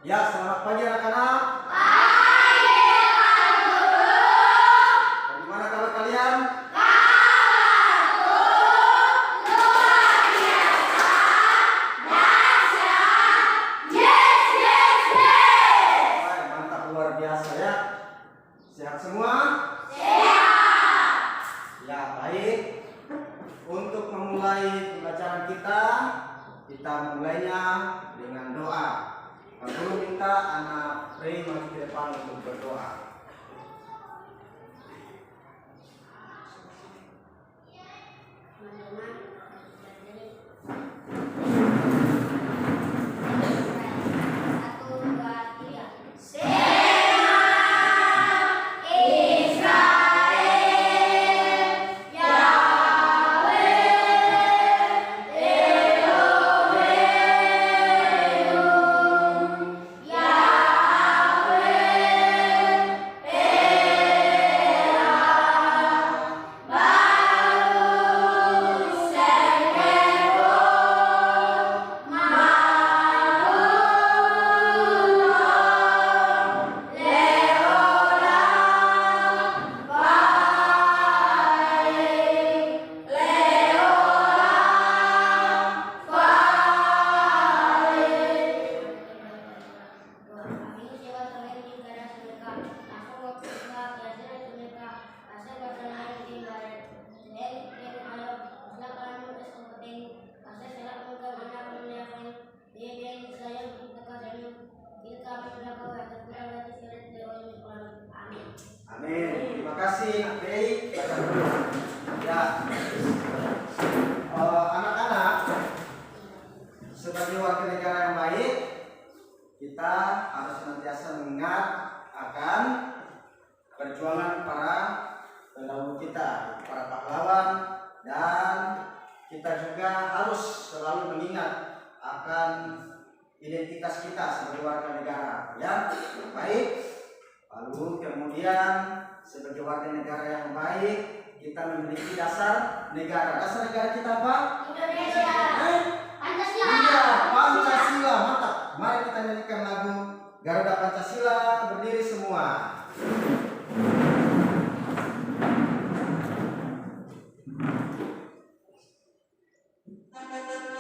Ya, selamat pagi anak-anak. Pagi, Pak Guru. Bagaimana kabar kalian? Kabarku luar biasa, dahsyat. Yes, yes, yes. Baik, mantap, luar biasa ya. Sehat semua? Sehat. Ya, baik. Untuk memulai pembelajaran kita memulainya dengan doa. Pak Guru minta anak Rey maju ke depan untuk berdoa. Amin. Terima kasih Nak Rey. Ya, anak-anak, sebagai warga negara yang baik, kita harus senantiasa mengingat akan perjuangan para pendahulu kita, para pahlawan, dan kita juga harus selalu mengingat akan identitas kita sebagai warga negara. Ya, baik. Lalu kemudian sebagai warga negara yang baik, kita memiliki dasar negara. Dasar negara kita apa? Indonesia. Pancasila. Iya, Pancasila. Mantap. Mari kita nyanyikan lagu Garuda Pancasila, berdiri semua. Pancasila.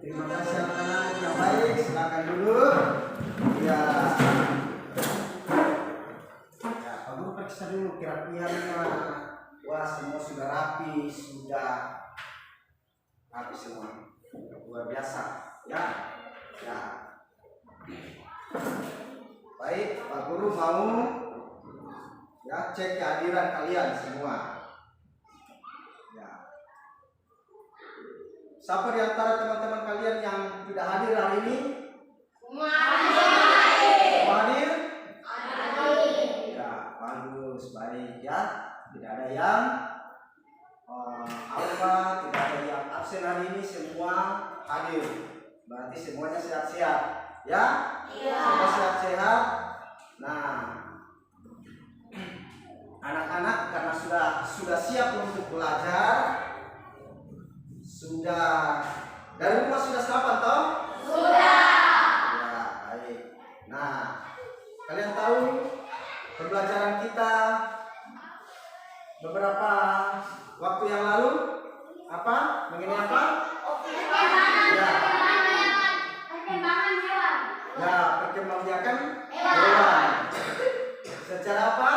Terima kasih anak-anak yang baik, silakan dulu. Ya. Ya, kamu periksa dulu kerapiannya. Wah, semua sudah rapi, sudah rapi semua. Luar biasa, ya. Ya. Baik, Pak Guru mau ya cek kehadiran kalian semua. Ya. Siapa di antara teman-teman kalian yang tidak hadir hari ini? Semua hadir? Ya, bagus, baik ya. Tidak ada yang tidak ada yang absen hari ini, semua hadir. Berarti semuanya sehat-sehat, ya? Iya. Semua sehat-sehat. Nah, anak-anak karena sudah siap untuk belajar, sudah dari rumah sudah sarapan toh? Sudah. Ya, baik. Nah, kalian tahu pembelajaran kita beberapa waktu yang lalu apa? Mengenai apa? Ya. Perkembangan hewan. Ya, perkembangbiakan hewan. Secara apa?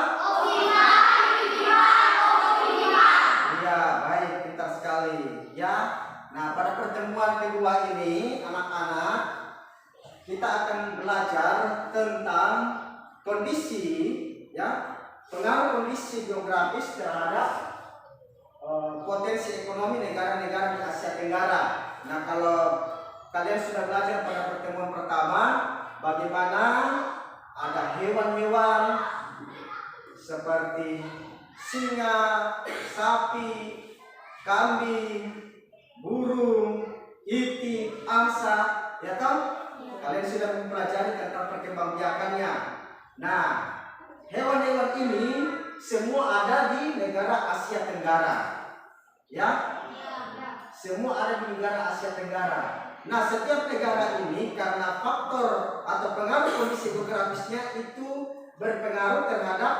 Ya, baik, pintar sekali. Ya. Nah, pada pertemuan kedua ini, anak-anak, kita akan belajar tentang kondisi, ya, pengaruh kondisi geografis terhadap potensi ekonomi negara-negara di Asia Tenggara. Nah, kalau kalian sudah belajar pada pertemuan pertama bagaimana ada hewan-hewan seperti singa, sapi, kambing, burung, itik, angsa, ya kan? Kalian sudah mempelajari tentang perkembangbiakannya. Nah, hewan-hewan ini semua ada di negara Asia Tenggara. Ya? Semua ada di negara Asia Tenggara. Nah, setiap negara ini karena faktor atau pengaruh kondisi geografisnya itu berpengaruh terhadap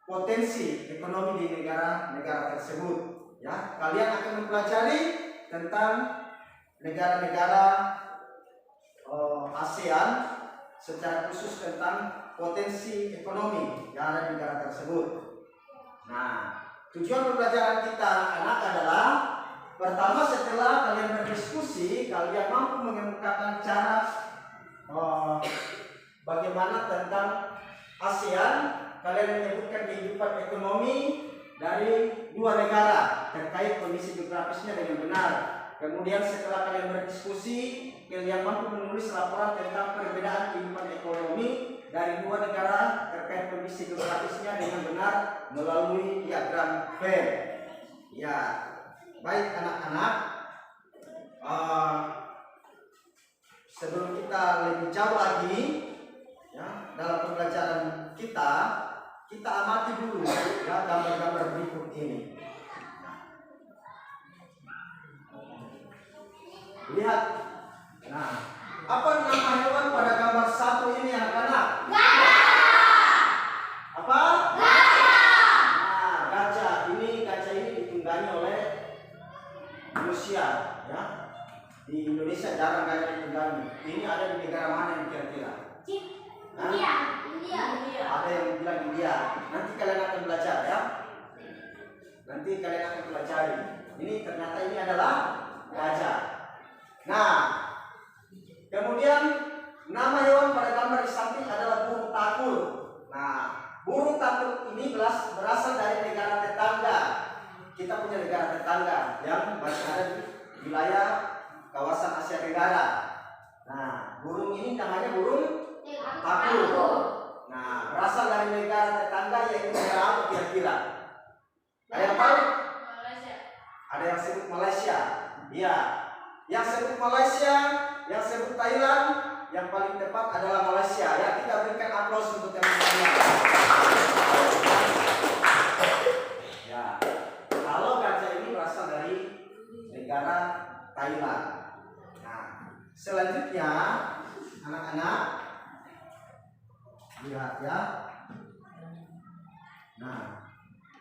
potensi ekonomi di negara-negara tersebut. Ya, kalian akan mempelajari tentang negara-negara ASEAN secara khusus tentang potensi ekonomi yang ada di negara tersebut. Nah, tujuan pembelajaran kita anak-anak adalah pertama setelah kalian berdiskusi, kalian mampu mengemukakan cara bagaimana tentang ASEAN, kalian menyebutkan kehidupan ekonomi dari dua negara terkait kondisi geografisnya dengan benar. Kemudian setelah kalian berdiskusi, kalian mampu menulis laporan tentang perbedaan kehidupan ekonomi dari dua negara terkait kondisi geografisnya dengan benar melalui diagram Venn. Ya, baik anak-anak. Sebelum kita lebih jauh lagi, ya, dalam pembelajaran kita amati dulu ya gambar-gambar berikut ini. Lihat. Nah, apa nama hewan pada gambar satu ini anak-anak? Apa? Nah, gajah. Gajah ini ditunggangi oleh manusia, ya. Di Indonesia jarang gajah ditunggangi. Ini ada di negara mana yang kira-kira? India. Ada yang bilang India. Nanti kalian akan belajar, ya. Nanti kalian akan pelajari. Ini ternyata ini adalah gajah. Nah, kemudian nama hewan pada gambar di samping adalah burung takul. Nah, burung takul ini berasal dari negara tetangga. Kita punya negara tetangga yang masih ada di wilayah kawasan Asia Tenggara. Nah, burung ini namanya burung takul. Nah, berasal dari negara tetangga yaitu negara apa kira-kira? Ada yang tahu? Malaysia. Ada yang sebut Malaysia. Iya. Yang sebut Malaysia, yang sebut Thailand, yang paling tepat adalah Malaysia. Ya, kita berikan aplaus untuk teman-teman. Ya, kalau gajah ini berasal dari negara Thailand. Nah, selanjutnya anak-anak lihat ya. Nah,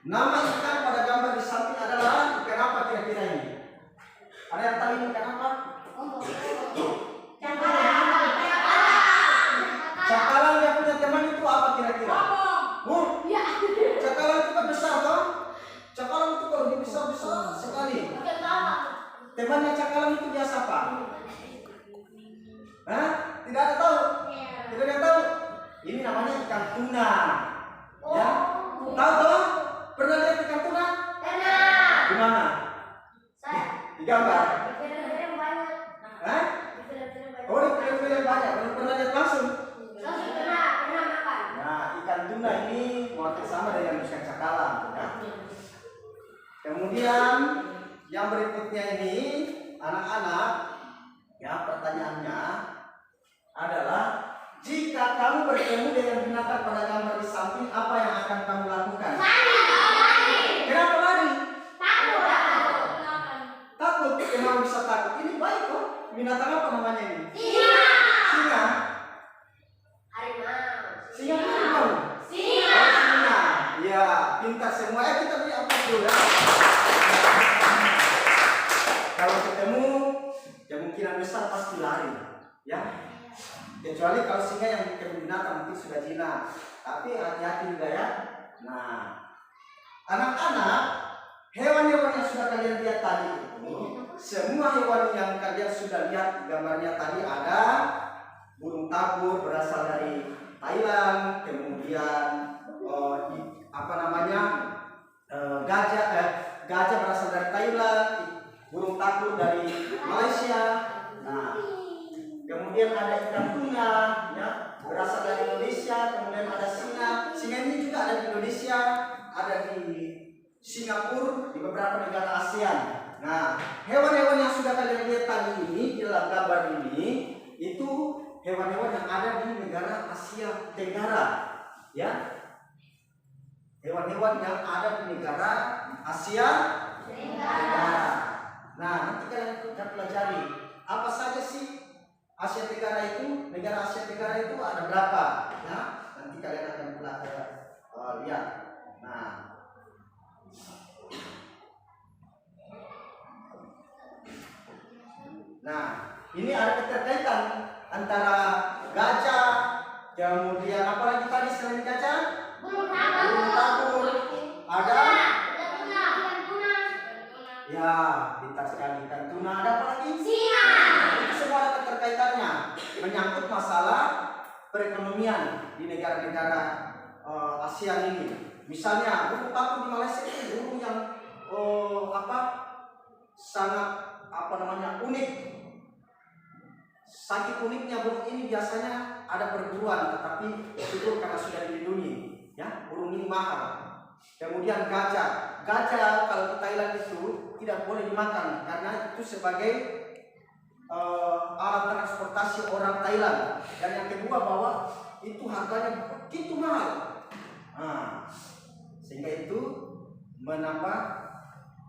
nama ikan pada gambar di samping adalah ikan apa kira-kira ini? Ada yang tahu ini ikan apa? Cakalang. Cakalang yang punya teman itu apa kira-kira? Cakalang itu kan besar toh? Cakalang itu kalau besar sekali. Temannya cakalang itu biasa apa? Hah? Tidak ada tahu? Tidak ada tahu? Ini namanya ikan tuna. Ya? Tahu toh? Pernah lihat ikan tuna? Di mana? Di gambar? Hah? Oh, di film-film banyak. Belum pernah lihat langsung. Nah, ikan tuna ini motif sama dengan ikan cakalang. Ya? Kemudian yang berikutnya ini anak-anak, ya pertanyaannya adalah jika kamu bertemu dengan binatang pada gambar di samping, apa yang akan kamu lakukan? Kenapa lari? Takut. Kenapa bisa takut? Ini baik kok. Binatang apa namanya ini? Singa. Singa itu harimau. Oh, singa. Ya, pintar semua. Kita lihat apa dulu ya. Kalau ketemu, kemungkinan besar pasti lari, ya. Kecuali kalau singa yang ketemu binatang mungkin sudah jinak. Tapi hati-hati juga ya. Nah, anak-anak, hewan-hewan yang sudah kalian lihat tadi itu, semua hewan yang kalian sudah lihat gambarnya tadi ada burung tabur berasal dari Thailand, kemudian gajah berasal dari Thailand, burung tabur dari Malaysia. Nah, kemudian ada ikan tuna, ya, berasal dari Indonesia. Kemudian ada singa. Singa ini juga ada di Indonesia, ada di Singapura, di beberapa negara ASEAN. Nah, hewan-hewan yang sudah kalian lihat tadi ini di dalam gambar ini itu hewan-hewan yang ada di negara Asia Tenggara, ya. Hewan-hewan yang ada di negara Asia Tenggara. Nah, nanti kalian akan pelajari apa saja sih Asia Tenggara itu. Negara Asia Tenggara itu ada berapa? Ya, nanti kalian akan lihat. Nah, ini ada keterkaitan antara gajah, kemudian apa lagi tadi selain gajah? Burung tabur. Ada? Ya, pintar sekali. Ikan tuna. Ada apa lagi? Singa. Itu semua ada keterkaitannya, menyangkut masalah perekonomian di negara-negara ASEAN ini. Misalnya burung tabur di Malaysia itu burung yang sangat unik. Saking uniknya burung ini biasanya ada perburuan, tetapi itu karena sudah dilindungi, ya. Burung ini mahal. Kemudian gajah kalau di Thailand itu tidak boleh dimakan karena itu sebagai alat transportasi orang Thailand. Dan yang kedua bahwa itu harganya begitu mahal. Nah, sehingga itu menambah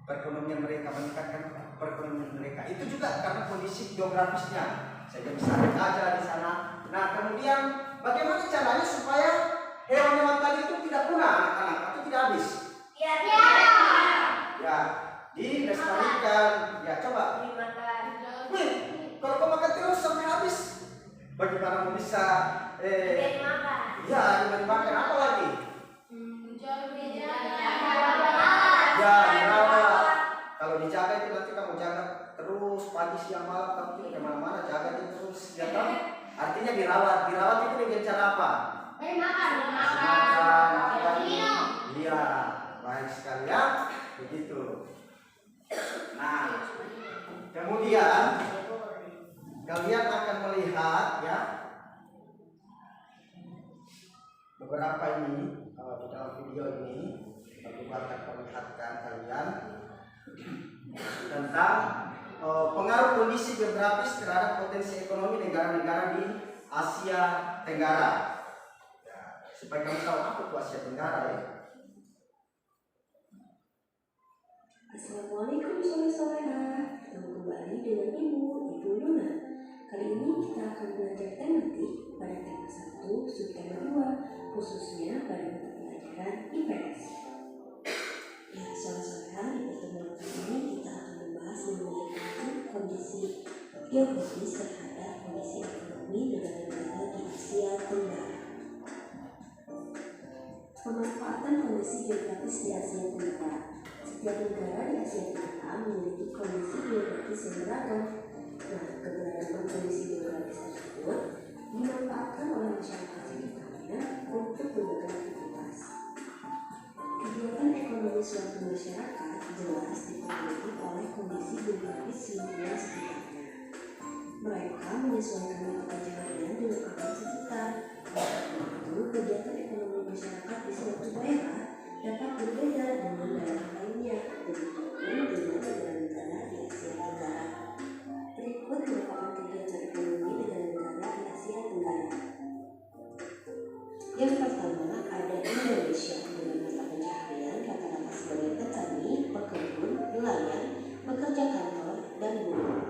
perekonomian mereka, meningkatkan perekonomian mereka. Itu juga karena kondisi geografisnya. Sehingga bisa ada gajah di sana. Nah, kemudian bagaimana caranya supaya hewan-hewan tadi itu tidak punah, anak-anak, atau tidak habis? Ya, dilestarikan. Ya, coba. Wih, kalau kau makan terus sampai habis, bagaimana mau bisa ya, dimakan apa lagi? Ya, dirawat. Kalau dijaga itu nanti kamu jaga terus pagi siang malam, kamu tidak kemana-mana, jaga dia terus, ya kan? Artinya dirawat itu dengan cara apa? Makan. Iya, baik sekali ya, begitu. Nah, kemudian kalian akan melihat ya beberapa ini di dalam video ini. Aku akan perlihatkan kalian tentang pengaruh kondisi geografis terhadap potensi ekonomi negara-negara di Asia Tenggara. Ya, supaya kamu tahu apa itu Asia Tenggara ya. Assalamualaikum sore-sorean. Ketemu kembali dengan Ibu Luna. Kali ini kita akan belajar tematik pada tema 1 subtema 2, khususnya pada mata pelajaran IPS. Ya, sore-sorean, di pertemuan kali ini kita akan membahas mengenai kondisi geografis terhadap kondisi ekonomi negara-negara di Asia Tenggara. Pemanfaatan kondisi geografis di Asia Tenggara. Setiap negara di Asia Tenggara memiliki kondisi geografis yang beragam. Nah, keberagaman kondisi geografis tersebut dimanfaatkan oleh masyarakat sekitarnya untuk berbagai aktivitas. Kegiatan ekonomi suatu masyarakat jelas dipengaruhi oleh kondisi geografis lingkungan sekitarnya. Mereka menyesuaikan metode harian dengan alam sekitar. Itu kegiatan ekonomi masyarakat di suatu daerah dapat berbeda dengan daerah lainnya, begitupun dengan negara-negara di Asia Tenggara. Berikut merupakan kegiatan ekonomi negara-negara di Asia Tenggara. Yang pertama ada Indonesia dengan mata pencaharian rata-rata sebagai petani, pekebun, nelayan, pekerja kantor, dan buruh.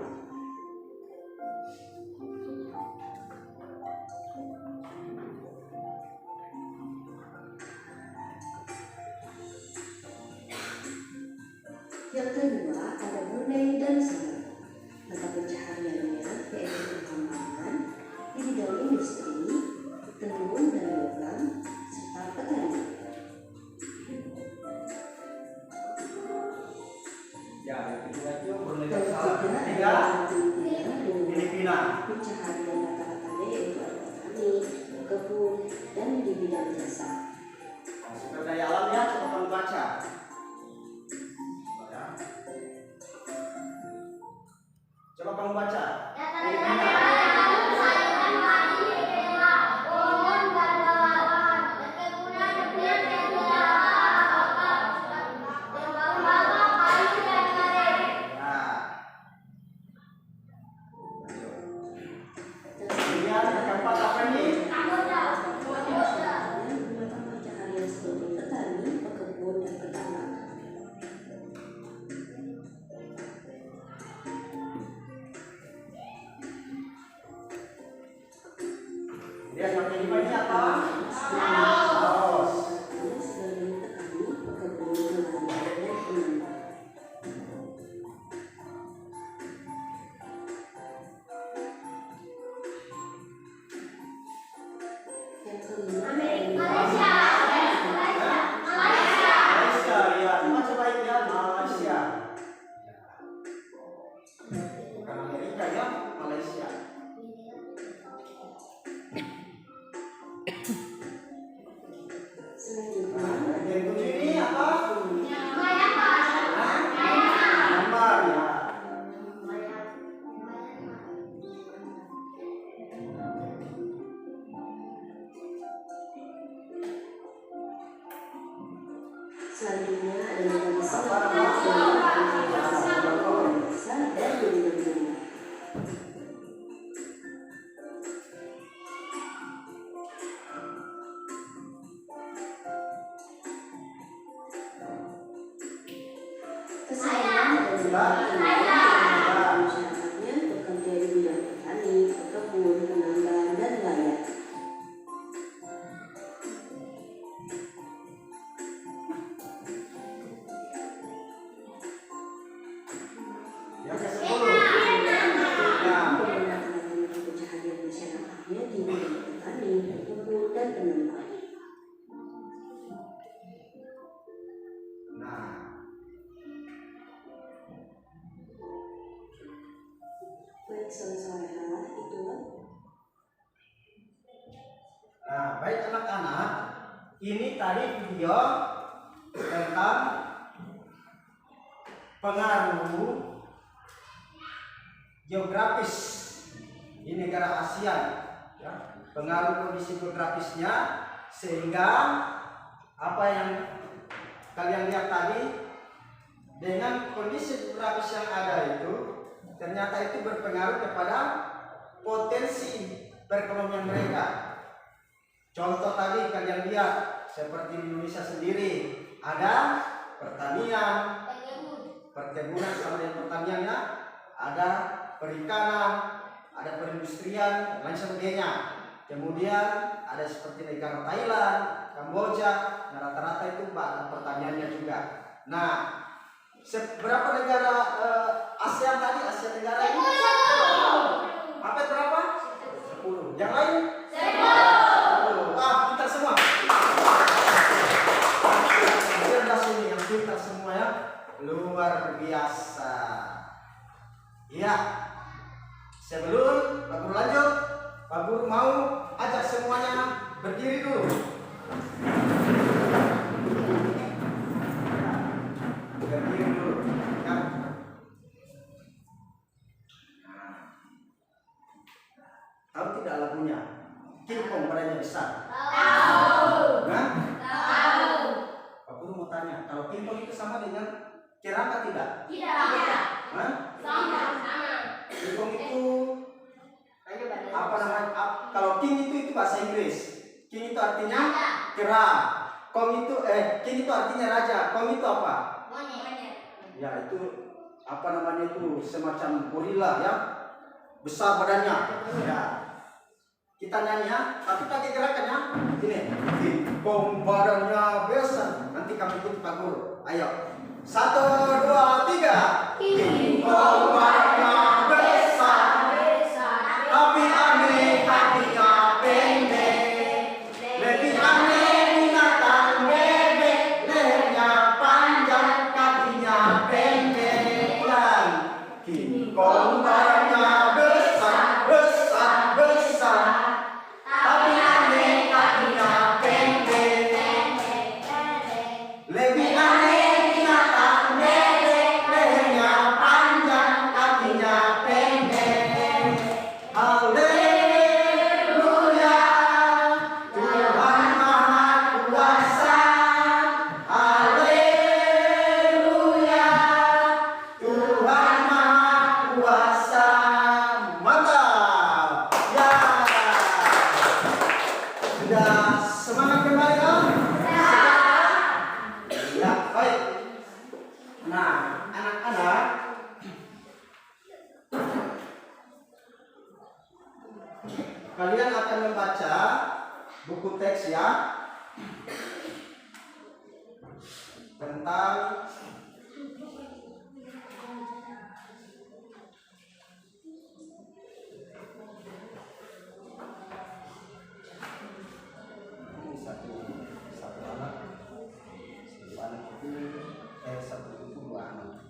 Yang kedua ada Brunei Darussalam. Mata pencahariannya yaitu pertambangan di bidang industri, tenun dan logam, serta petani. Ya, yang kedua itu Brunei Dan Darussalam. ketiga Ketiga, adalah Filipina Filipina. dengan pencaharian rata-ratanya yaitu petani, pekebun, dan di bidang jasa. Sumber daya alamnya coba kamu baca. Coba kamu baca. Filipina. Kemudian yang keempat apa ini? Mata pencaharian sebagai petani, pekebun, dan petambak. Kemudian yang kelima ini apa? Laos. Sebagai petani, pekebun, nelayan, dan penambang. Yang kelima Malaysia, ya. Coba itu ya, Malaysia. Bukan Amerika ya, Malaysia. selanjutnya Nah, yang tujuh ini apa? Myanmar. Myanmar ya. selanjutnya ada negara Apa Singapura nama? dan Indonesia. Keselamatan dan masyarakatnya bekerja di bidang petani, pekebun, penambang, dan nelayan. Yang ke-10. Nah, Menggunakan pencaharian masyarakatnya di bidang petani, pekebun, dan penambang. nah, Baik, soal-soal itulah. nah, baik anak-anak, ini tadi video tentang pengaruh geografis di negara Asia, ya. Pengaruh kondisi geografisnya sehingga apa yang kalian lihat tadi dengan kondisi geografis yang ada itu ternyata itu berpengaruh kepada potensi perekonomian mereka. Contoh tadi kalian lihat seperti di Indonesia sendiri ada pertanian, perkebunan sama dengan pertaniannya, ada perikanan, ada perindustrian, lain sebagainya. Kemudian ada seperti negara Thailand, Kamboja, nah rata-rata itu pertaniannya juga. Nah, seberapa negara ASEAN tadi, Asia Tenggara ini? 10. Apa berapa? 10. Yang lain? 10. Ah, pintar semua. Cerdas ini yang pintar semua ya. Luar biasa. Iya. Sebelum Pak Guru lanjut, Pak Guru mau ajak semuanya berdiri dulu. Berdiri dulu. Ya. Tahu tidak lagunya? King Kong badannya besar. Tahu. Nah? Tahu. Pak Guru mau tanya, kalau King Kong itu sama dengan kerangka tidak? Tidak. Hah? Sama. King Kong itu apa namanya? Kalau king itu bahasa Inggris. King itu artinya kera. King itu artinya raja. Kong itu apa? Monyet. Ya itu apa namanya itu semacam gorila ya. Besar badannya. Ya. Kita nyanyi ya, tapi pakai gerakannya ini. King Kong badannya besar. Nanti kami ikut Pak Guru. Ayo. 1, 2, 3. King Kong badannya besar. Tapi aneh kakinya pendek. Lebih aneh binatang bebek. Lehernya panjang, kakinya pendek. Dan King Kong badannya besar, besar, besar. Tapi aneh kakinya pendek. Lebih aneh binatang bebek. Lehernya panjang, kakinya pendek. Haleluya, Tuhan Maha Kuasa. Haleluya, Tuhan Maha Kuasa. Mantap. Ya. Sudah semangat kembali kan? Ya, baik. Nah, anak-anak, kalian akan membaca buku teks ya tentang satu anak itu satu itu 2 anak.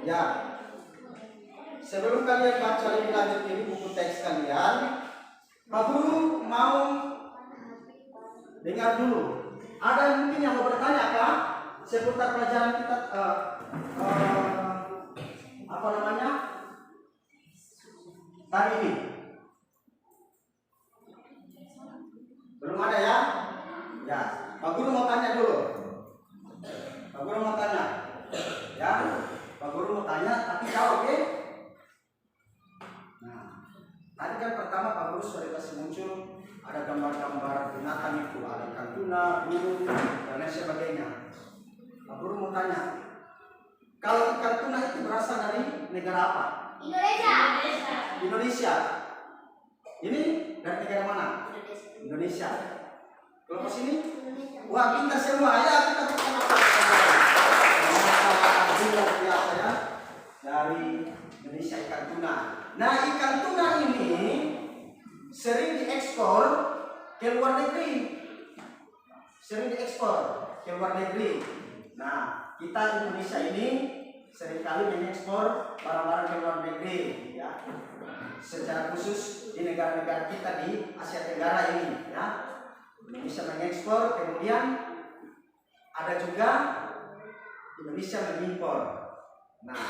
Ya, sebelum kalian baca lebih lanjut ini buku teks kalian, Pak Guru mau dengar dulu. Ada yang mungkin yang mau bertanya kah seputar pelajaran kita apa namanya tadi ini? Belum ada ya? Ya, Pak Guru mau tanya dulu. Pak Guru mau tanya, ya? Pak Guru mau tanya, tapi jawab ya. Nah, tadi kan pertama Pak Guru sudah kasih muncul ada gambar-gambar binatang itu, ada ikan tuna, burung, dan lain sebagainya. Pak Guru mau tanya, kalau ikan tuna itu berasal dari negara apa? Indonesia. Ini dari negara mana? Indonesia. Kelompok sini? Wah, pintar semua ya, kita bersama. Luar biasa ya, dari Indonesia ikan tuna. Nah, ikan tuna ini sering diekspor ke luar negeri. Nah, kita Indonesia ini seringkali mengekspor barang-barang ke luar negeri ya. Secara khusus di negara-negara kita di Asia Tenggara ini ya. Bisa mengekspor, kemudian ada juga Indonesia mengimpor. Nah,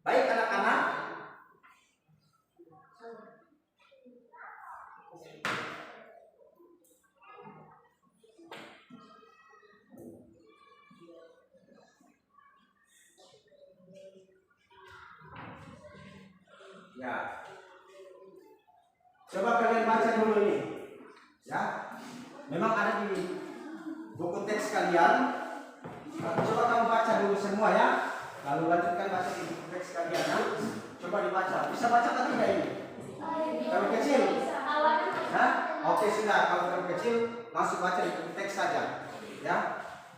baik anak-anak, ya, coba kalian baca dulu ini, ya. Memang ada di buku teks kalian. Coba kamu baca dulu semua ya. Lalu lanjutkan baca di buku teks kalian ya. Coba dibaca. Bisa baca atau tidak ini? Kalau kecil? Hah? Oke sudah. Kalau terlalu kecil langsung baca di buku teks saja. Ya.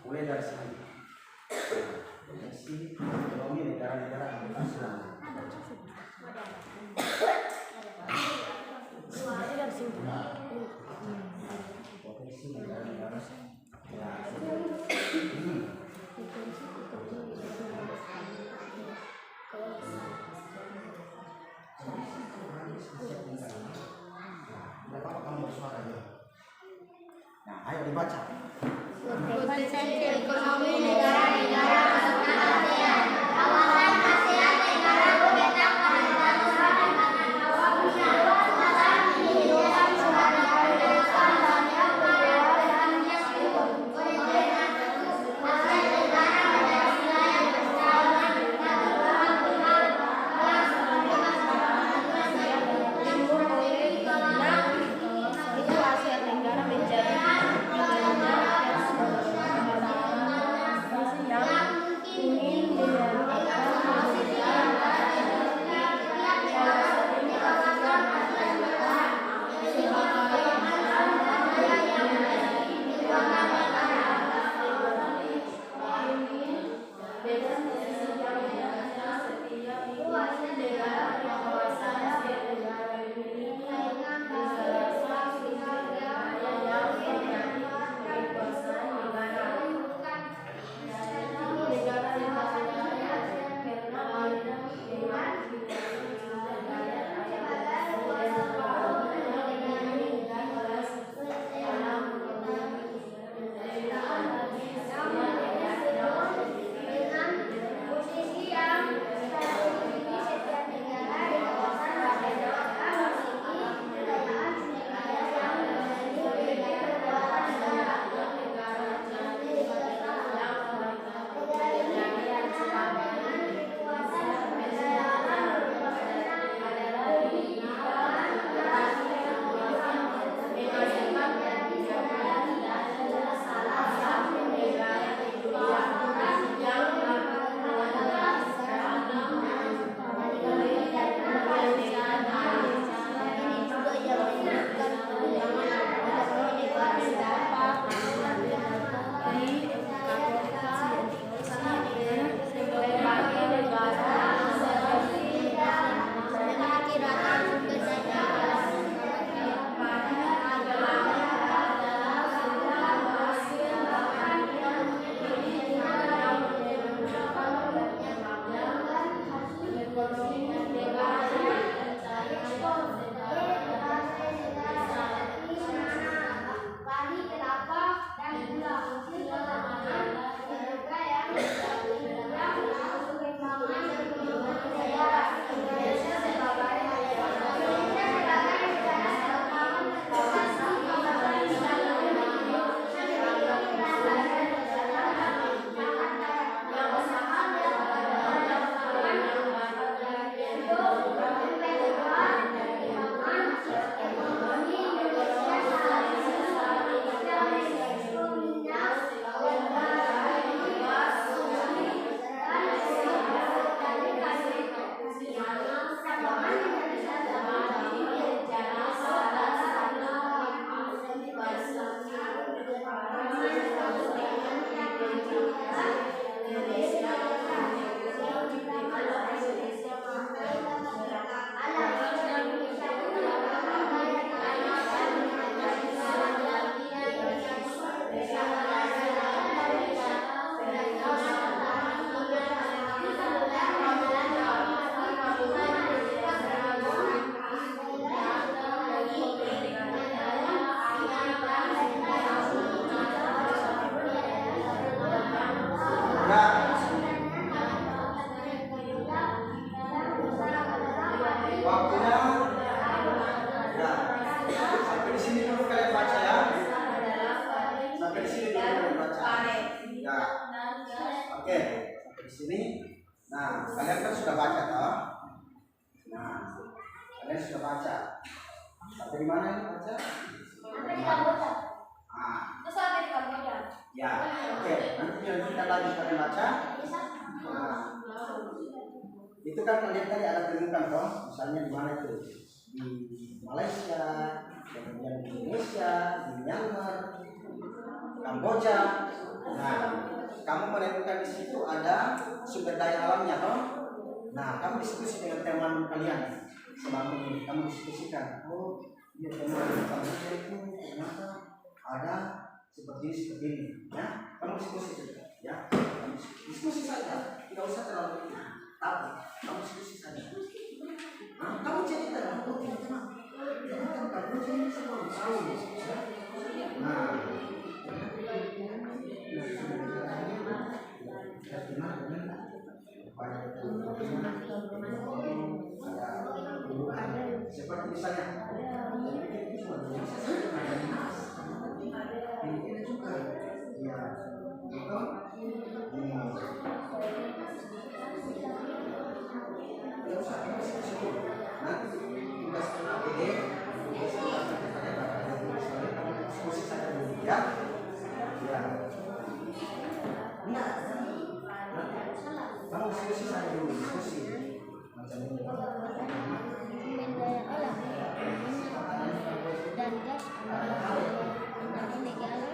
Mulai dari sini. Dari sini. Kalau ini negara-negara Islam. Nah, ayo dibaca. Potensi ekonomi negara-negara anggota ASEAN. Kawasan ASEAN negara berpetak pada daratan dan kawah besar. Kawasan kehidupan sehari-hari dan yang berdalamnya seluruh. Oleh karena itu, ASEAN negara pada wilayah perjalanan dan berbahan benar yang sebagai masyarakat yang timur oleh karena itu ASEAN negara menjadi Sudah. Oke, sampai di sini. Nah, kalian kan sudah baca toh? Nah, kalian sudah baca. Sampai di mana ini baca? Ah. Ya, oke. Nanti kita lagi kalian baca. Nah, itu kan kalian tadi ada temukan toh, misalnya di mana itu? Di Malaysia, kemudian di Indonesia, di Myanmar, Kamboja. Nah, kamu menemukan di situ ada sumber daya alamnya toh. Nah, kamu diskusi dengan teman kalian selama ini, kamu diskusikan. Oh, iya teman Kamboja itu ternyata ada seperti ini, ya. Kamu diskusi ya. Kamu diskusi saja, tidak usah terlalu itu. Tapi kamu diskusi saja. Nah, kamu cerita, oh teman-teman, ternyata Kamboja ini semua tahu. Nah, seperti misalnya ini juga ya nanti tugas APD diskusi saja dulu ya. Enggak, kamu diskusi saja dulu, diskusi macam ini. Sumber daya alam dan gas dari negara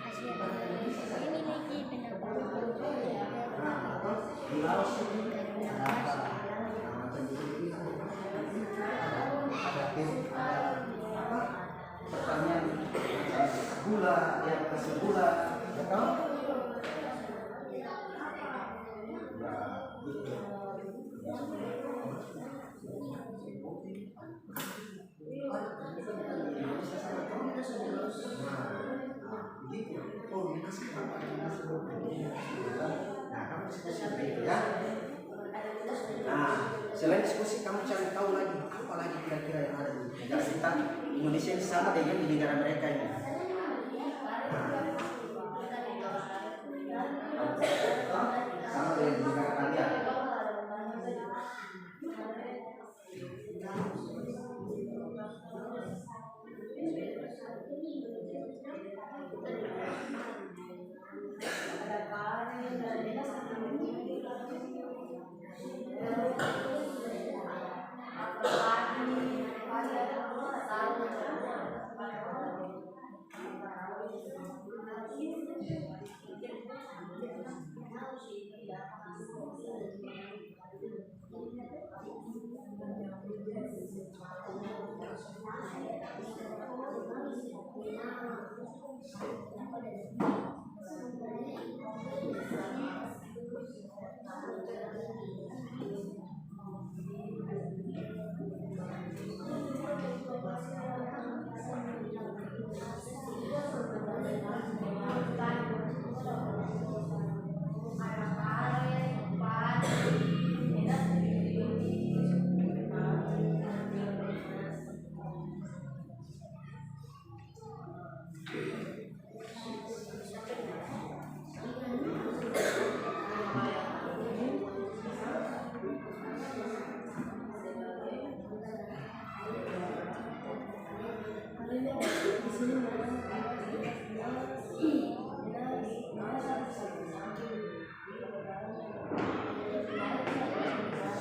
Asia Tenggara memiliki pendapatan Di laut sini ada pertanian gula, yang kasih gula, ya kan? Nah, kamu diskusi begitu ya. Nah, selain diskusi kamu cari tahu lagi apa lagi kira-kira yang ada di negara kita. Indonesia ini sama dengan di negara mereka ini. Sama dengan di negara kalian.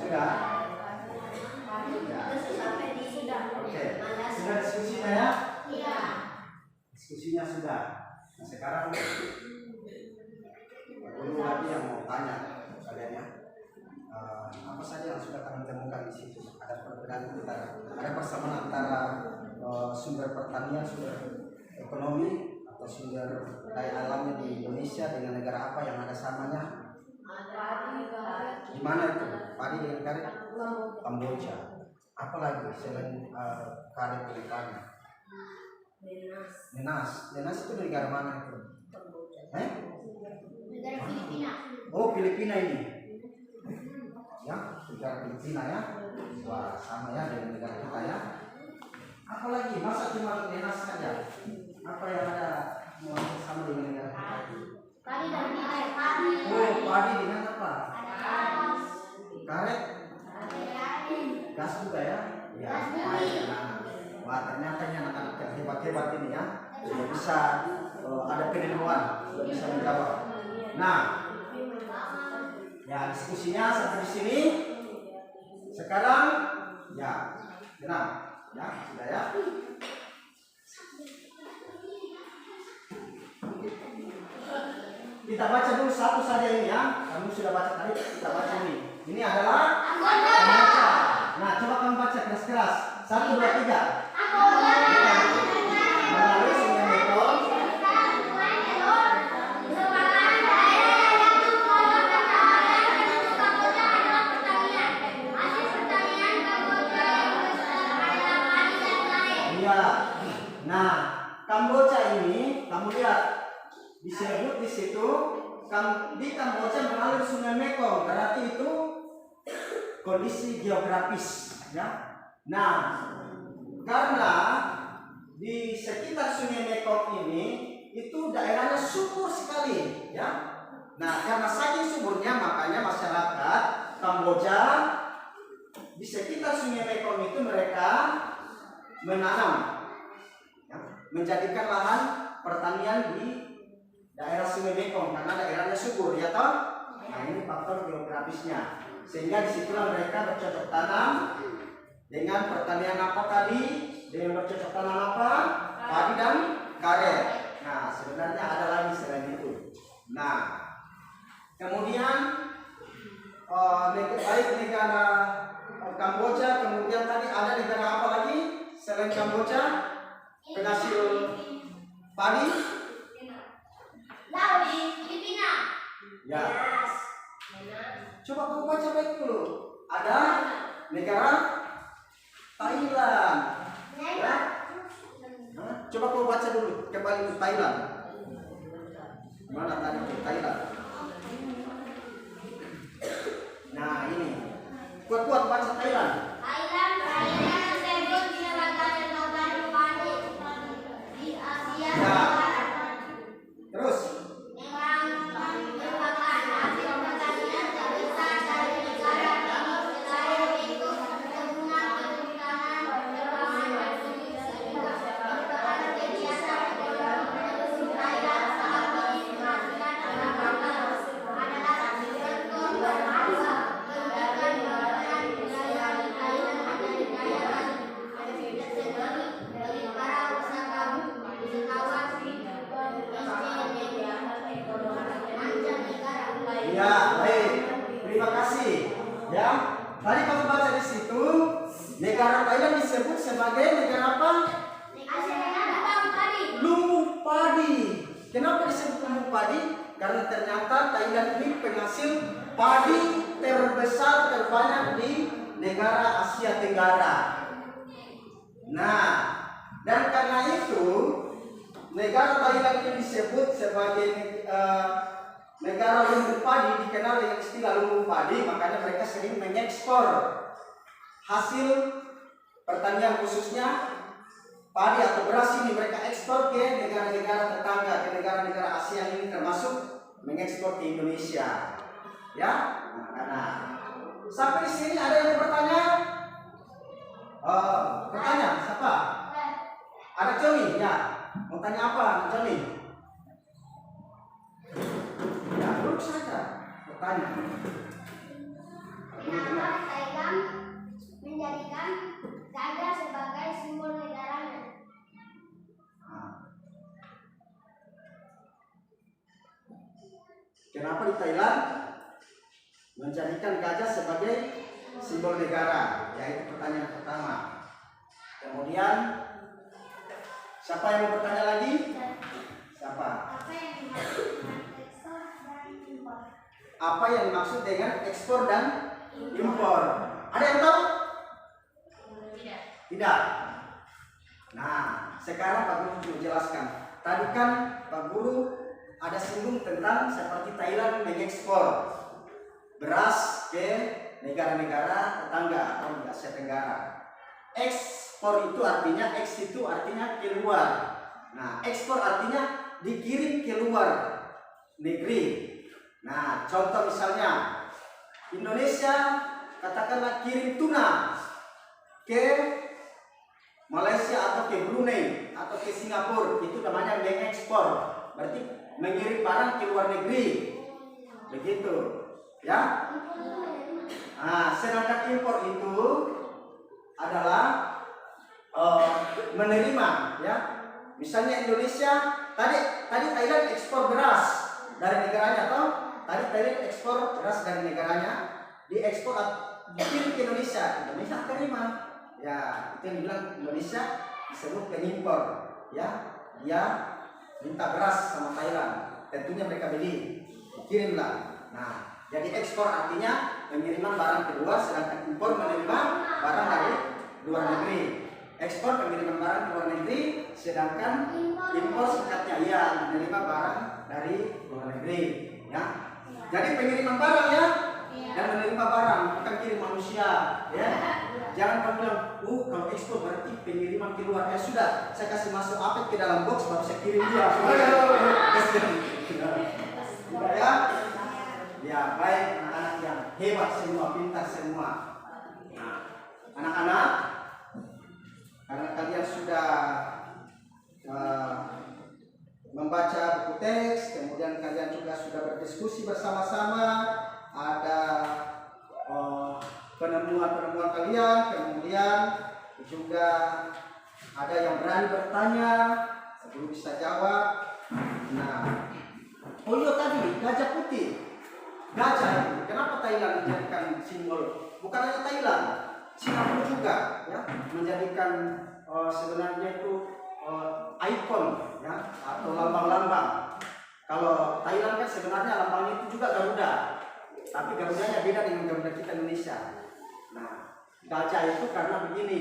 Sudah? Oke. Sudah diskusinya ya? Iya. Diskusinya sudah. Nah, sekarang dulu lagi yang mau tanya kalian ya. Apa saja yang sudah kalian temukan di situ? Ada perbedaan ada persamaan antara sumber pertanian, sumber ekonomi atau sumber daya alamnya di Indonesia dengan negara apa yang ada samanya? Di mana itu? Padi dengan karet? Kamboja. Apalagi selain karet ikannya? Nenas itu negara mana itu? negara Filipina. Oh, Filipina ini. Ya, negara Filipina ya. Wah, sama ya dengan negara kita ya. Apalagi masa cuma nenas saja? Apa yang ada sama dengan negara kita? Tadi dan padi dengan apa? Karet, gas juga ya? Ya, wah ternyata ini anak-anak yang hebat-hebat ini ya, sudah bisa ada penilaian, sudah bisa menjawab. Nah, ya diskusinya sampai di sini. Sekarang, ya, tenang, ya, sudah ya. Kita baca dulu satu saja ini ya. Kamu sudah baca tadi, kita baca ini. Ini adalah membaca. Nah, coba kamu baca keras-keras. 1, 2, 3. Melalui Sungai Mekong. Iya. Nah, Kamboja ini, kamu lihat disebut di situ di Kamboja mengalir Sungai Mekong, berarti itu kondisi geografis ya. Nah, karena di sekitar Sungai Mekong ini itu daerahnya subur sekali ya. Nah, karena saking suburnya makanya masyarakat Kamboja di sekitar Sungai Mekong itu mereka menanam ya, menjadikan lahan pertanian di daerah Sungai Mekong karena daerahnya subur ya toh. Nah, ini faktor geografisnya. Sehingga disitulah mereka bercocok tanam dengan pertanian apa tadi? Dengan bercocok tanam apa? Padi dan karet. Nah, sebenarnya ada lagi selain itu. Nah, kemudian baik negara Kamboja, kemudian tadi ada negara apa lagi selain Kamboja penghasil padi? Filipina. Ya. Coba kamu baca baik dulu. Ada negara Thailand. Ya. Coba kamu baca dulu kembali ke Thailand. Mana tadi ke Thailand? Nah ini. Kuat-kuat baca Thailand. Tersebut dilakukan program padi di Asia. Ya. Terus. Ya, baik. Terima kasih. Ya, tadi kamu baca di situ negara Thailand disebut sebagai negara apa? Lumbung padi. Kenapa disebut lumbung padi? Karena ternyata Thailand ini penghasil padi terbesar terbanyak di negara Asia Tenggara. Nah, dan karena itu negara Thailand ini disebut sebagai negara lumbung padi, dikenal dengan istilah lumbung padi, makanya mereka sering mengekspor hasil pertanian khususnya padi atau beras ini mereka ekspor ke negara-negara tetangga, ke negara-negara Asia ini termasuk mengekspor ke Indonesia. Ya, karena sampai di sini ada yang bertanya? Bertanya siapa? Ada Johnny, ya. Mau tanya apa, Johnny? Ya, duduk saja. Bertanya. Kenapa Thailand menjadikan gajah sebagai simbol negaranya? Kenapa di Thailand menjadikan gajah sebagai simbol negara? Yaitu pertanyaan pertama. Kemudian siapa yang mau bertanya lagi? Siapa? Apa yang dimaksud dengan ekspor dan impor? Ada yang tahu? Tidak. Nah, sekarang Pak Guru jelaskan. Tadi kan Pak Guru ada singgung tentang seperti Thailand mengekspor beras ke negara-negara tetangga atau di Asia Tenggara. Ekspor itu artinya keluar. Nah, ekspor artinya dikirim ke luar negeri. Nah, contoh misalnya Indonesia katakanlah kirim tuna ke Malaysia atau ke Brunei atau ke Singapura, itu namanya mengekspor, berarti mengirim barang ke luar negeri, begitu ya. Nah, sedangkan impor itu adalah menerima, ya. Misalnya Indonesia tadi Thailand ekspor beras dari negaranya, atau tadi Thailand ekspor beras dari negaranya, diekspor dikirim ke Indonesia, Indonesia terima. Ya, itu yang dibilang Indonesia disebut pengimpor, ya. Dia minta beras sama Thailand, tentunya mereka beli, dikirimlah. Nah, jadi ekspor artinya pengiriman barang kedua, sedangkan impor menerima barang dari luar negeri. Ekspor pengiriman barang ke luar negeri, sedangkan impor singkatnya ya menerima barang dari luar negeri, ya. Jadi pengiriman barang ya, dan menerima barang, bukan kirim manusia, ya. Jangan kamu bilang, kalau ekspor berarti pengiriman keluar. Ya sudah, saya kasih masuk apet ke dalam box baru saya kirim dia. Sudah ya. Ya baik, anak-anak yang hebat semua, pintar semua. Nah, anak-anak, karena kalian sudah membaca buku teks, kemudian kalian juga sudah berdiskusi bersama-sama, ada penemuan-penemuan kalian, kemudian juga ada yang berani bertanya sebelum bisa jawab. Nah, oh iya tadi gajah putih. Gajah, kenapa Thailand menjadikan simbol? Bukan hanya Thailand, Singapura juga, ya, menjadikan sebenarnya itu ikon, ya, atau lambang-lambang. Kalau Thailand kan sebenarnya lambangnya itu juga Garuda, tapi Garudanya beda dengan Garuda kita Indonesia. Nah, gajah itu karena begini,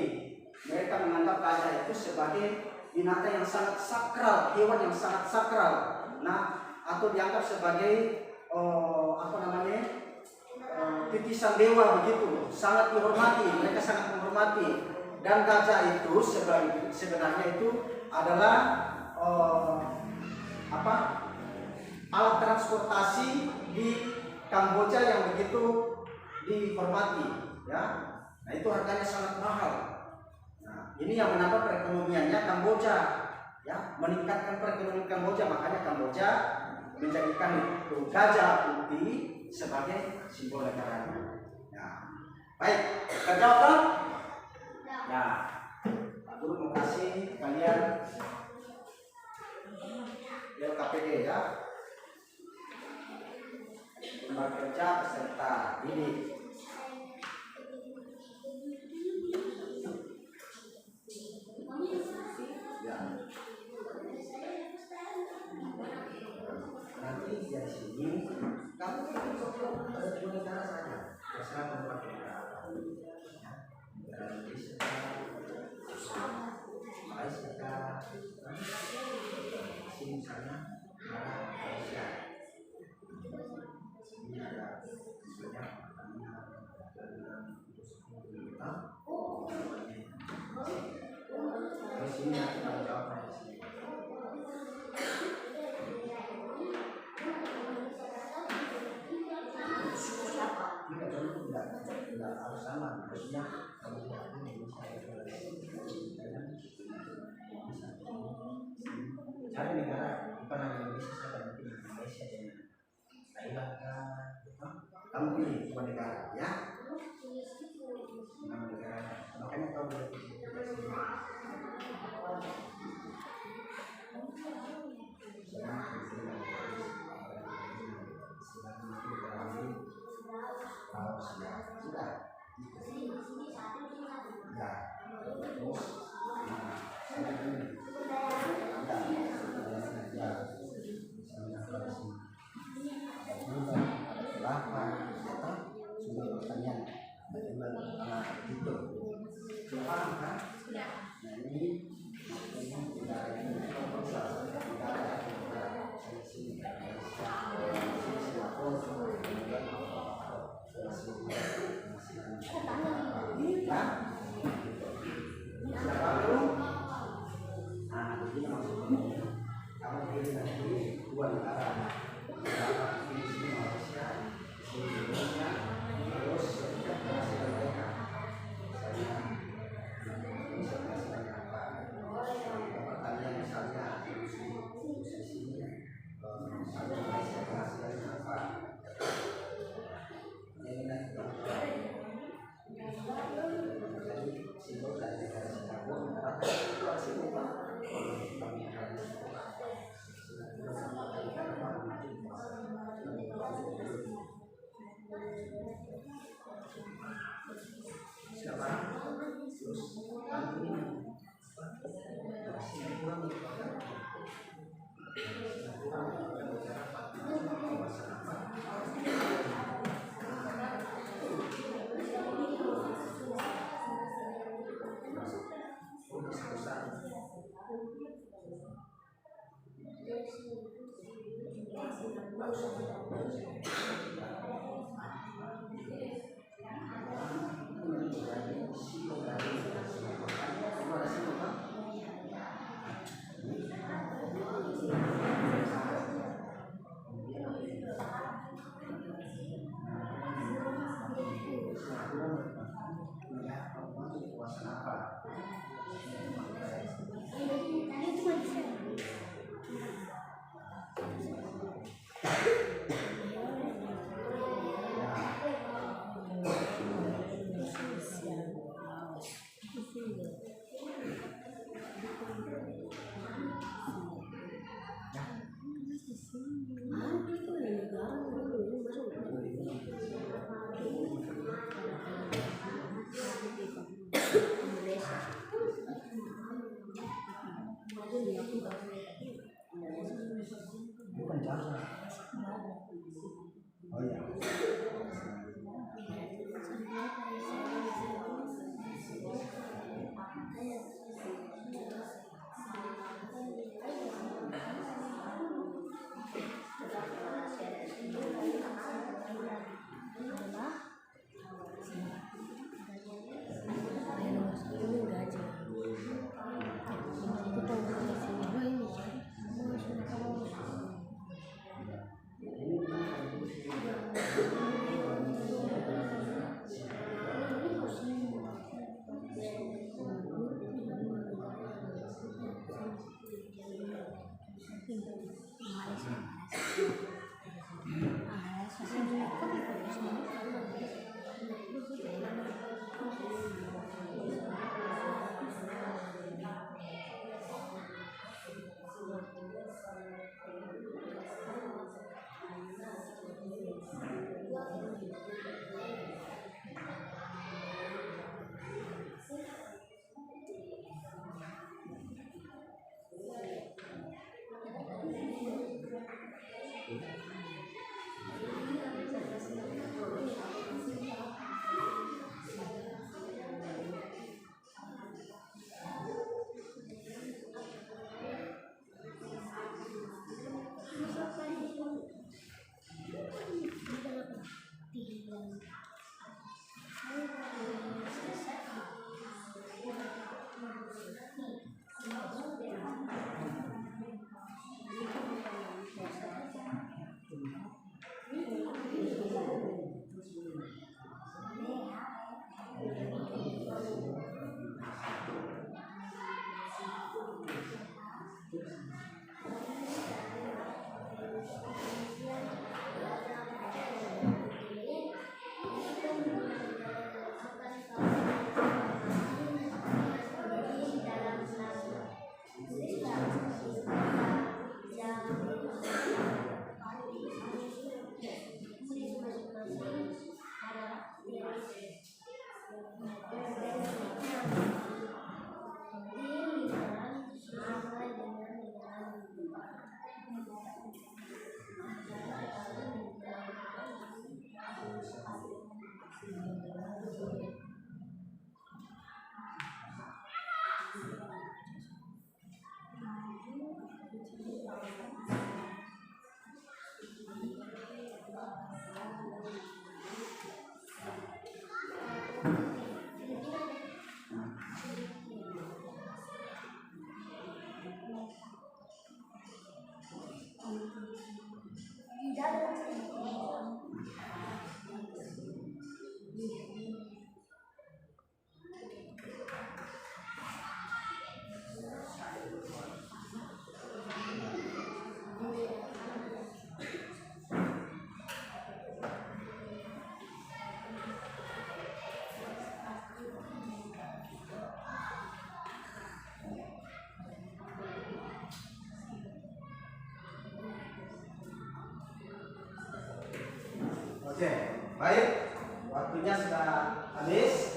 mereka menganggap gajah itu sebagai binatang yang sangat sakral, hewan yang sangat sakral. Nah, atau dianggap sebagai titisan dewa begitu, sangat dihormati, mereka sangat menghormati. Dan gajah itu sebenarnya itu adalah alat transportasi di Kamboja yang begitu dihormati, ya. Nah, itu harganya sangat mahal. Nah, ini yang menambah perekonomiannya Kamboja, ya, meningkatkan perekonomian Kamboja, makanya Kamboja menjadikan itu gajah putih sebagai simbol negaranya. Ya. Baik, terjawab kan? Ya, Pak Guru mau kasih kalian LKPD, ya, lembar kerja peserta didik. Ya. Nanti dari sini kamu ada dua negara saja, terserah tempat negara. Negara Indonesia, Malaysia, sini misalnya Malaysia. Ini ada misalnya di sini ada jawab di sini. Tidak harus sama, harusnya kamu cari negara bukan hanya Indonesia, tapi Malaysia dan Thailand kan, kamu pilih dua negara, ya, nama negara, makanya kamu boleh pilih. Sudah. Ya. Terus. Sudah pertanyaan bagaimana itu? Paham kan? Nah, ini Bukan cara. Oh ya. Oke, baik. Waktunya sudah habis.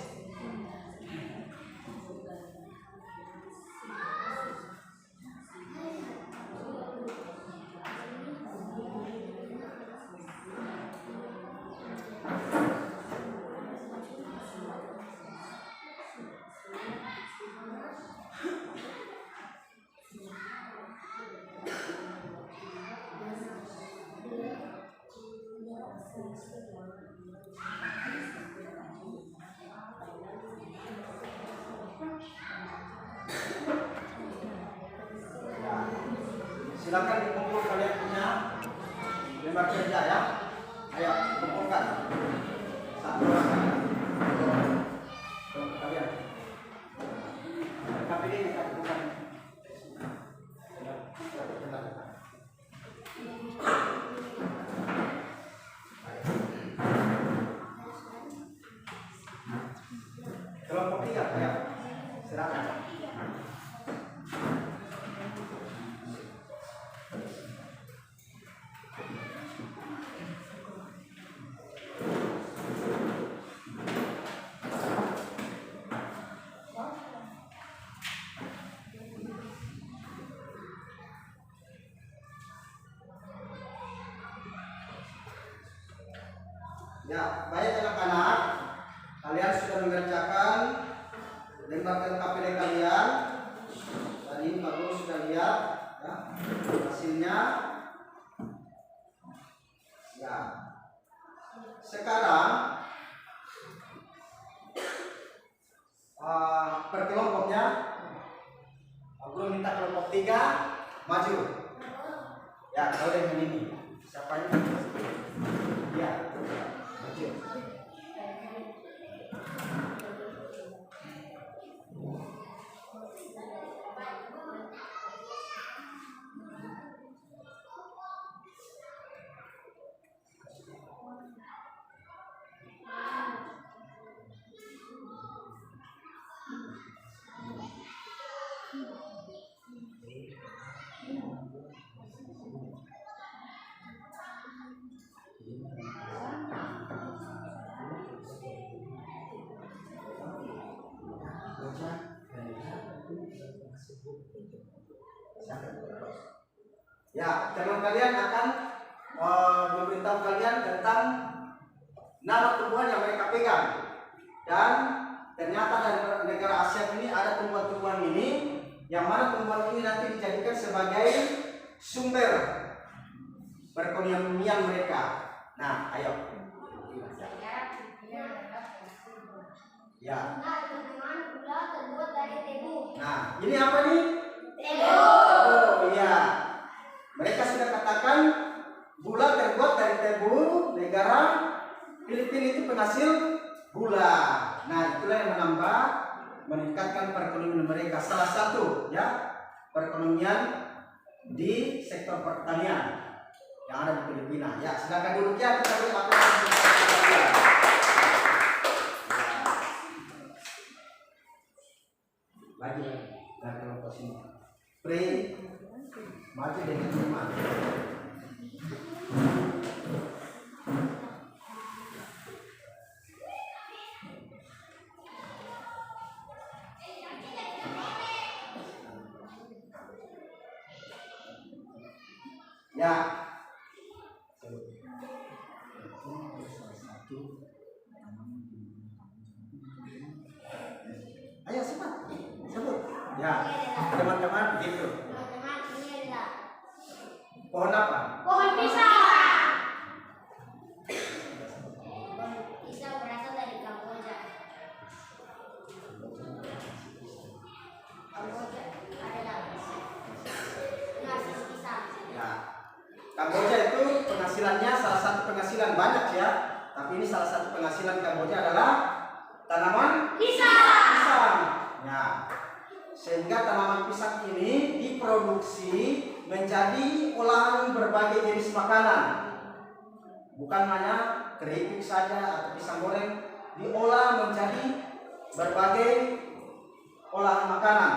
Silakan dikumpul kalian punya lembar kerja ya. Ayo kumpulkan. Satu kalian. KPD kita kumpulkan. Kelompok 3 ya. Silakan. Ya, baik anak-anak, kalian sudah mengerjakan lembar KPD kalian. Tadi Pak Guru sudah lihat ya, hasilnya. Ya, sekarang per kelompoknya, Pak Guru minta kelompok 3 maju. Ya, kau dengan ini. Siapa ini? Ya. Ya, teman kalian akan memberitahu kalian tentang nama tumbuhan yang mereka pegang. Dan ternyata dari negara Asia ini ada tumbuhan-tumbuhan ini, yang mana tumbuhan ini nanti dijadikan sebagai sumber perekonomian mereka. Nah, ayo. Ya. Nah, ini apa nih? Tebu. Oh iya. Mereka sudah katakan gula terbuat dari tebu. Negara Filipina itu penghasil gula. Nah, itulah yang meningkatkan perekonomian mereka. Salah satu ya perekonomian di sektor pertanian yang ada di Filipina. Ya, silakan duduk ya, kita lihat apa yang kita. Lagi dari kelompok sini. Pre maju dengan teman. Ya. Ayo cepat. Sebut. Ya. Teman-teman begitu. Teman-teman, ini adalah Pohon apa? pohon pisang. Pisang berasal dari Kamboja. Kamboja adalah penghasil pisang. Ya. Kamboja itu penghasilannya salah satu penghasilan banyak ya. Tapi ini salah satu penghasilan Kamboja adalah tanaman pisang. Ya. Sehingga tanaman pisang ini diproduksi menjadi olahan berbagai jenis makanan. Bukan hanya keripik saja atau pisang goreng, diolah menjadi berbagai olahan makanan.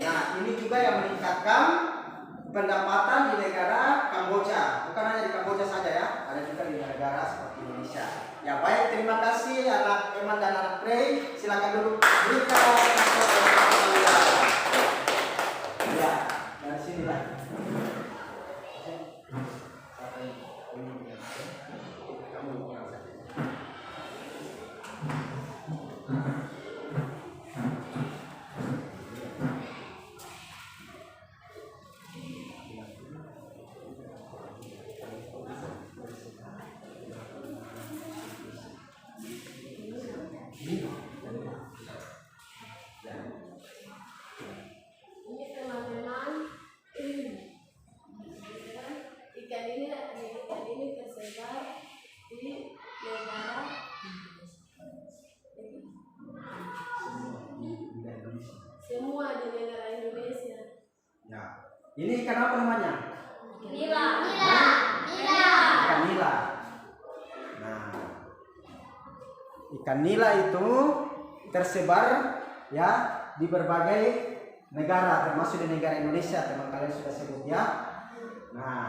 Nah, ini juga yang meningkatkan pendapatan di negara Kamboja. Bukan hanya di Kamboja saja ya, ada juga di negara seperti Indonesia. Ya baik, terima kasih anak Eman dan anak Prey. Silakan duduk. Berikan ya, dari sini lah. Semua di negara Indonesia. Ya. Ini ikan apa namanya? Nila. Ikan nila. Nah, ikan nila itu tersebar ya di berbagai negara, termasuk di negara Indonesia, teman kalian sudah sebut ya. Nah,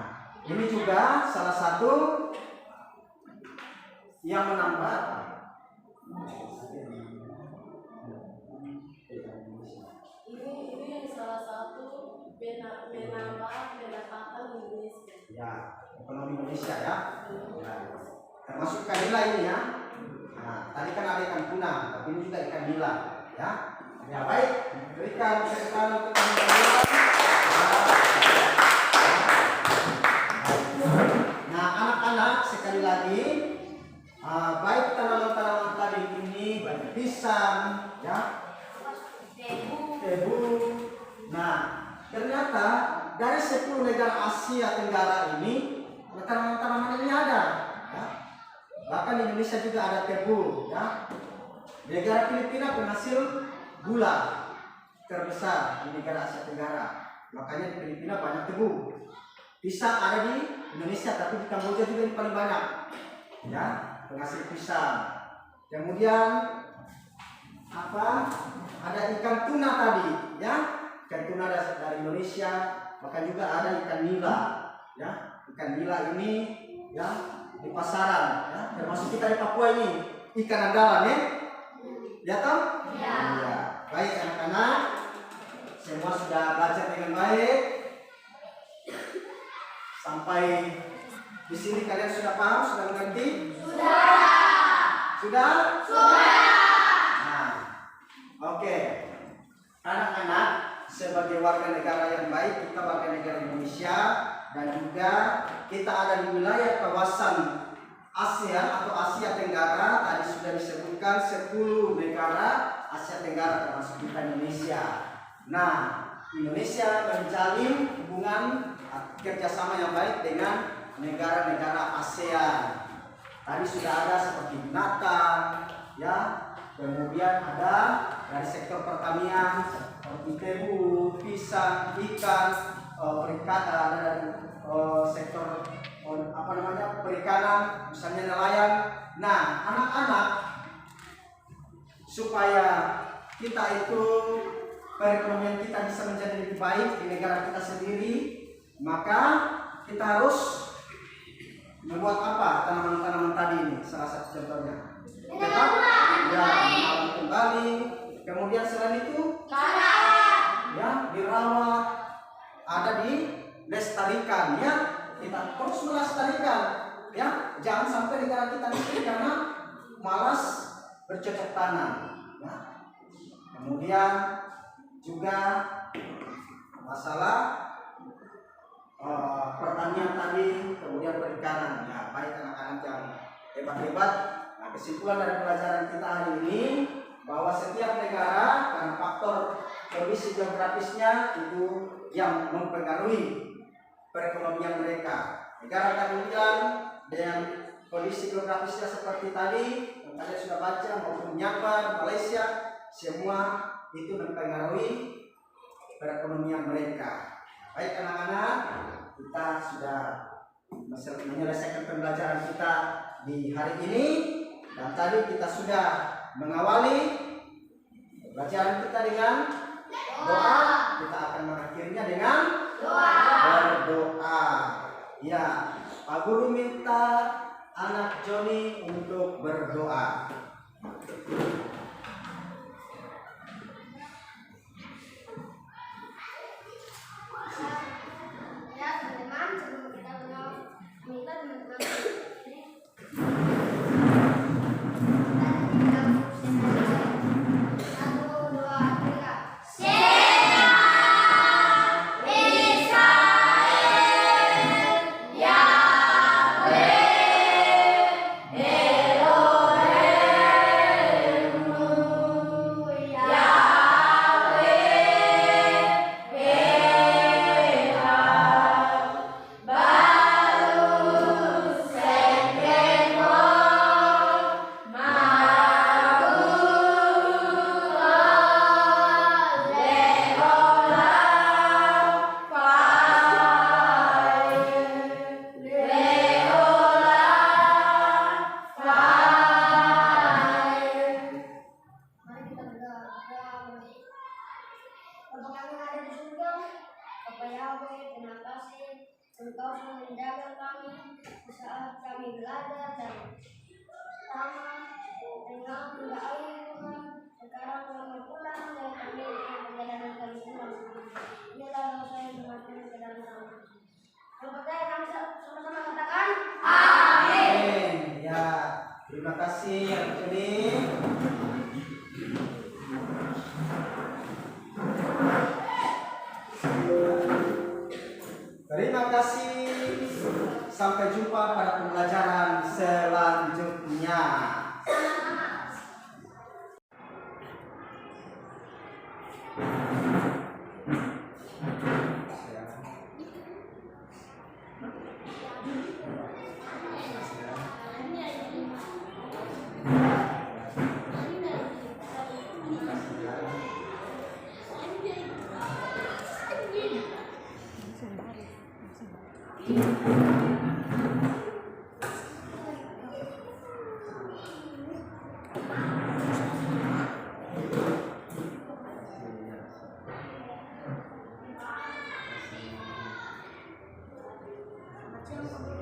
ini juga salah satu yang menambah Ini yang salah satu menambah pendapatan Indonesia. ya ekonomi Indonesia ya. Ya. Termasuk ikan nila ini ya. Nah, tadi kan ada ikan tuna, tapi ini juga ikan nila ya. Ya baik, berikan kesempatan untuk teman-teman. Nah, anak-anak sekali lagi, baik tanaman-tanaman tadi ini, baik pisang, ya, tebu. Nah, ternyata dari 10 negara Asia Tenggara ini, tanaman-tanaman ini ada. Ya. Bahkan di Indonesia juga ada tebu. Ya. Negara Filipina penghasil gula terbesar di negara Asia Tenggara. Makanya di Filipina banyak tebu. Pisang ada di Indonesia, tapi di Kamboja juga yang paling banyak. Ya, penghasil pisang. Kemudian apa? Ada ikan tuna tadi, ya. Ikan tuna dari Indonesia, bahkan juga ada ikan nila, ya. Ikan nila ini, ya, di pasaran, ya. Termasuk kita di Papua ini, ikan andalan, ya. Ya toh? Ya. Ya. Baik anak-anak, semua sudah belajar dengan baik. Sampai di sini kalian sudah paham, sudah mengerti? Sudah? Nah, oke. Anak-anak, sebagai warga negara yang baik, kita warga negara Indonesia, dan juga kita ada di wilayah kawasan ASEAN atau Asia Tenggara. Tadi sudah disebutkan 10 negara Asia Tenggara termasuk kita Indonesia. Nah, Indonesia menjalin hubungan kerjasama yang baik dengan negara-negara ASEAN. Tadi sudah ada seperti binatang, ya, kemudian ada dari sektor pertanian seperti tebu, pisang, ikan, perikanan, ada dari sektor perikanan, misalnya nelayan. Nah, anak-anak, supaya kita itu perekonomian kita bisa menjadi lebih baik di negara kita sendiri, maka kita harus membuat apa tanaman-tanaman tadi ini, salah satu contohnya. Tetap menanam kembali. Kemudian selain itu, ya, dirawat, ada dilestarikan, ya. Kita terus melestarikan, ya. Jangan sampai negara kita miskin karena malas bercocok tanam, ya. Kemudian juga masalah pertanian tadi, kemudian perikanan. Ya, baik anak-anak yang hebat-hebat. Nah, kesimpulan dari pelajaran kita hari ini bahwa setiap negara karena faktor kondisi geografisnya itu yang mempengaruhi perekonomian mereka. Negara Thailand dengan kondisi geografisnya seperti tadi, yang kalian sudah baca, maupun Myanmar, Malaysia, semua itu mempengaruhi perekonomian mereka. Baik anak-anak, kita sudah menyelesaikan pembelajaran kita di hari ini, dan tadi kita sudah mengawali pembelajaran kita dengan doa. Kita akan mengakhirinya dengan berdoa. Ya, Pak Guru minta anak Joni untuk berdoa. Ya teman-teman, sebelum kita minta teman-teman Elohim Terima kasih yang ini. Terima kasih. Sampai jumpa pada pembelajaran selanjutnya. Macam